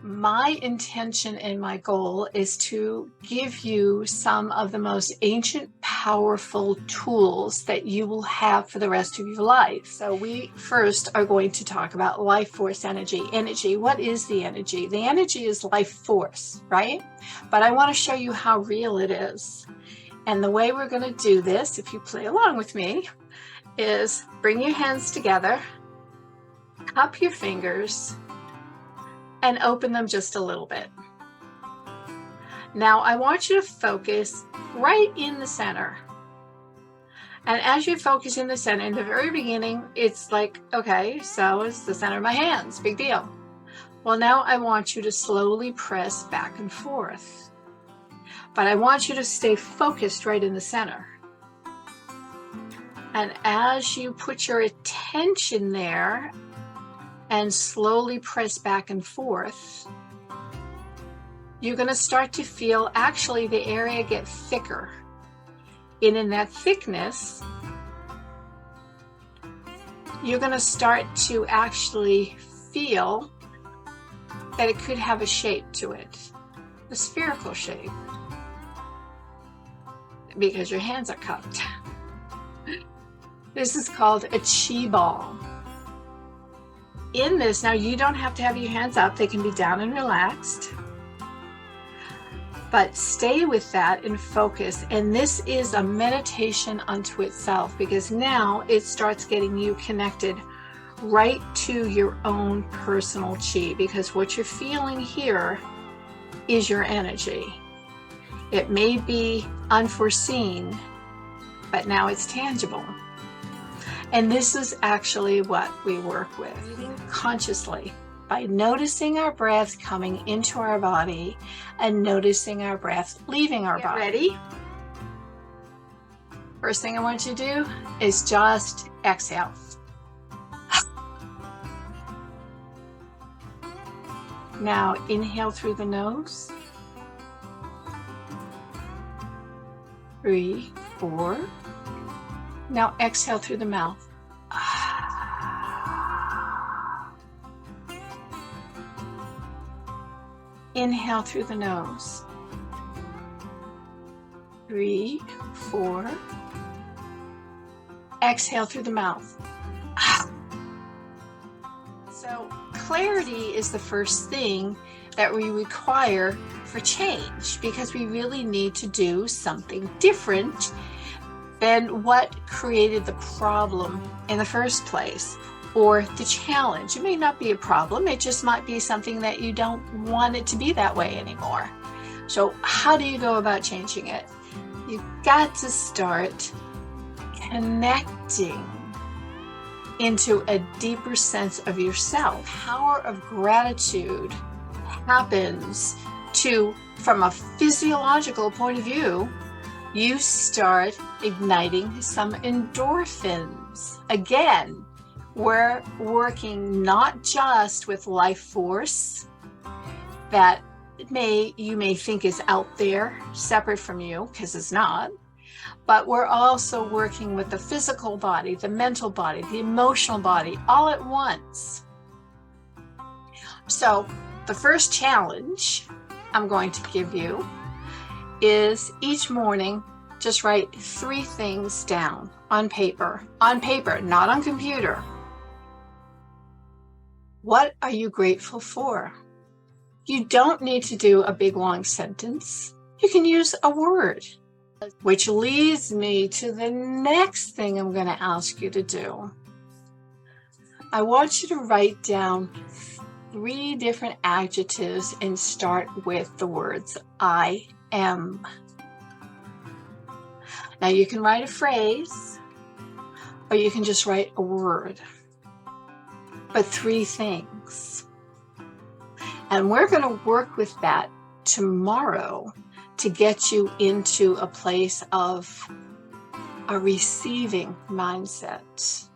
My intention and my goal is to give you some of the most ancient, powerful tools that you will have for the rest of your life. So we first are going to talk about life force energy. Energy, what is the energy? The energy is life force, right? But I want to show you how real it is. And the way we're going to do this, if you play along with me, is bring your hands together, cup your fingers, and open them just a little bit. Now I want you to focus right in the center. And as you focus in the center, in the very beginning, it's like, okay, so it's the center of my hands, big deal. Well, now I want you to slowly press back and forth. But I want you to stay focused right in the center. And as you put your attention there, and slowly press back and forth, you're going to start to feel actually the area get thicker. And in that thickness, you're going to start to actually feel that it could have a shape to it, a spherical shape, because your hands are cupped. This is called a chi ball. In this, now you don't have to have your hands up, they can be down and relaxed, but stay with that and focus. And this is a meditation unto itself, because now it starts getting you connected right to your own personal chi, because what you're feeling here is your energy. It may be unforeseen, but now it's tangible. And this is actually what we work with, consciously, by noticing our breath coming into our body and noticing our breath leaving our body. Ready? First thing I want you to do is just exhale. Now inhale through the nose. 3, 4. Now exhale through the mouth. Inhale through the nose. 3, 4. Exhale through the mouth. So clarity is the first thing that we require for change, because we really need to do something different than what created the problem in the first place, or the challenge. It may not be a problem, it just might be something that you don't want it to be that way anymore. So how do you go about changing it? You've got to start connecting into a deeper sense of yourself. The power of gratitude happens to, from a physiological point of view, you start igniting some endorphins. Again, we're working not just with life force that you may think is out there, separate from you, because it's not, but we're also working with the physical body, the mental body, the emotional body, all at once. So the first challenge I'm going to give you is each morning, just write 3 things down on paper, not on computer. What are you grateful for? You don't need to do a big long sentence. You can use a word, which leads me to the next thing I'm going to ask you to do. I want you to write down 3 different adjectives and start with the words I am. Now you can write a phrase, or you can just write a word, but 3 things. And we're going to work with that tomorrow to get you into a place of a receiving mindset.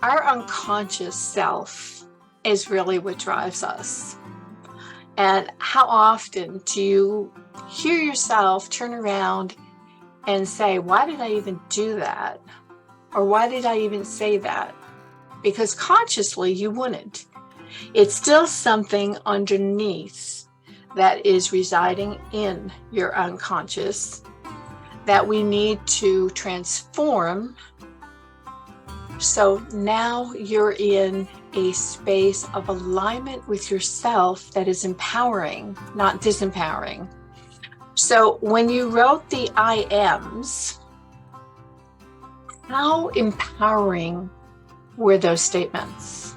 Our unconscious self is really what drives us. And how often do you hear yourself turn around and say, why did I even do that? Or why did I even say that? Because consciously you wouldn't. It's still something underneath that is residing in your unconscious that we need to transform. So now you're in a space of alignment with yourself that is empowering, not disempowering. So when you wrote the I ams, how empowering were those statements?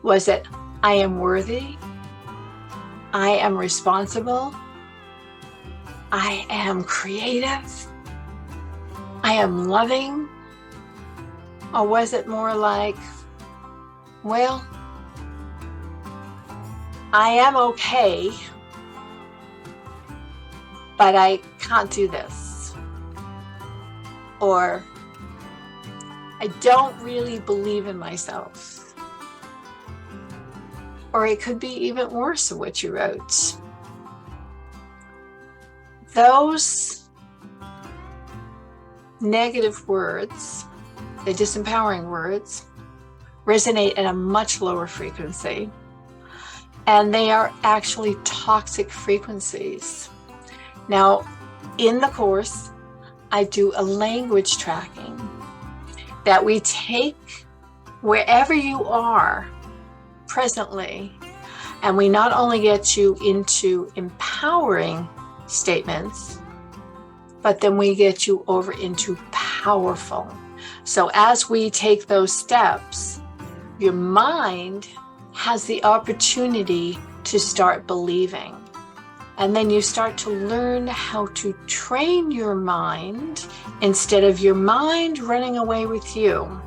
Was it, I am worthy, I am responsible, I am creative, I am loving? Or was it more like, well, I am okay, but I can't do this? Or I don't really believe in myself. Or it could be even worse of what you wrote. Those negative words, the disempowering words, resonate at a much lower frequency. And they are actually toxic frequencies. Now, in the course, I do a language tracking that we take wherever you are presently, and we not only get you into empowering statements, but then we get you over into powerful. So as we take those steps, your mind has the opportunity to start believing. And then you start to learn how to train your mind instead of your mind running away with you.